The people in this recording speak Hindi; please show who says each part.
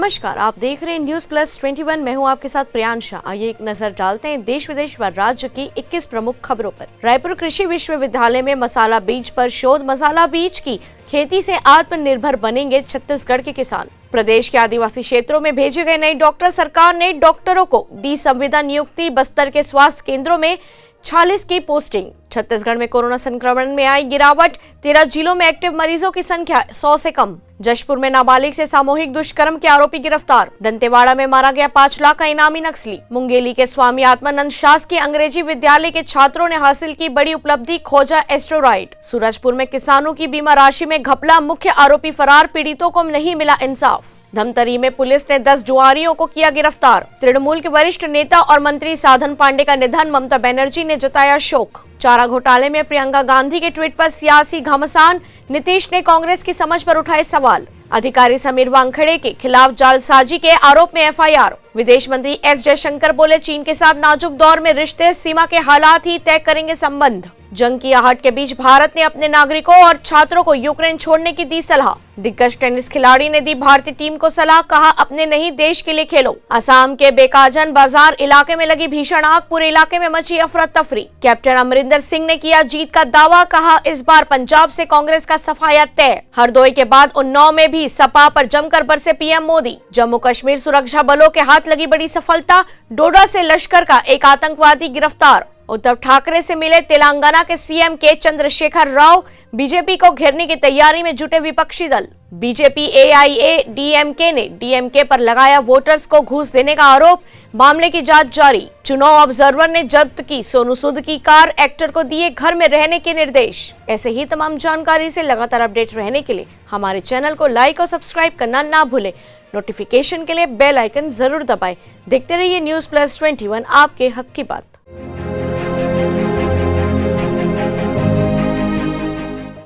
Speaker 1: नमस्कार, आप देख रहे हैं न्यूज प्लस 21। मैं हूं आपके साथ प्रियांशा। आइए एक नजर डालते हैं देश विदेश व राज्य की 21 प्रमुख खबरों पर। रायपुर कृषि विश्वविद्यालय में मसाला बीज पर शोध। मसाला बीज की खेती से आत्मनिर्भर बनेंगे छत्तीसगढ़ के किसान। प्रदेश के आदिवासी क्षेत्रों में भेजे गए नए डॉक्टर। सरकार ने डॉक्टरों को दी संविदा नियुक्ति। बस्तर के स्वास्थ्य केंद्रों में 46 की पोस्टिंग। छत्तीसगढ़ में कोरोना संक्रमण में आई गिरावट। 13 जिलों में एक्टिव मरीजों की संख्या 100 से कम। जशपुर में नाबालिग से सामूहिक दुष्कर्म के आरोपी गिरफ्तार। दंतेवाड़ा में मारा गया 5 लाख का इनामी नक्सली। मुंगेली के स्वामी आत्मानंद शासकीय अंग्रेजी विद्यालय के छात्रों ने हासिल की बड़ी उपलब्धि, खोजा एस्टेरॉइड। सूरजपुर में किसानों की बीमा राशि में घपला, मुख्य आरोपी फरार, पीड़ितों को नहीं मिला इंसाफ। धमतरी में पुलिस ने 10 जुआरियों को किया गिरफ्तार। तृणमूल के वरिष्ठ नेता और मंत्री साधन पांडे का निधन, ममता बनर्जी ने जताया शोक। चारा घोटाले में प्रियंका गांधी के ट्वीट पर सियासी घमासान। नीतीश ने कांग्रेस की समझ पर उठाए सवाल। अधिकारी समीर वानखेड़े के खिलाफ जालसाजी के आरोप में एफआईआर। विदेश मंत्री एस जयशंकर बोले, चीन के साथ नाजुक दौर में रिश्ते, सीमा के हालात ही तय करेंगे संबंध। जंग की आहट के बीच भारत ने अपने नागरिकों और छात्रों को यूक्रेन छोड़ने की दी सलाह। दिग्गज टेनिस खिलाड़ी ने दी भारतीय टीम को सलाह, कहा अपने नहीं देश के लिए खेलो। असम के बेकाजन बाजार इलाके में लगी भीषण आग, पूरे इलाके में मची अफरा तफरी। कैप्टन अमरिंदर सिंह ने किया जीत का दावा, कहा इस बार पंजाब से कांग्रेस का सफाया तय। हरदोई के बाद उन्नाव में भी सपा पर जमकर बरसे पीएम मोदी। जम्मू कश्मीर सुरक्षा बलों के हाथ लगी बड़ी सफलता। डोडा से लश्कर का एक आतंकवादी गिरफ्तार। उद्धव ठाकरे से मिले तेलंगाना के सीएम के चंद्रशेखर राव। बीजेपी को घेरने की तैयारी में जुटे विपक्षी दल। बीजेपी एआईएडीएमके ने डीएमके पर लगाया वोटर्स को घूस देने का आरोप। मामले की जांच जारी। चुनाव ऑब्जर्वर ने जब्त की सोनू सूद की कार। एक्टर को दिए घर में रहने के निर्देश। ऐसे ही तमाम जानकारी से लगातार अपडेट रहने के लिए हमारे चैनल को लाइक और सब्सक्राइब करना ना भूले। नोटिफिकेशन के लिए बेल आइकन जरूर दबाएं। देखते रहिए न्यूज प्लस 21, आपके हक की बात।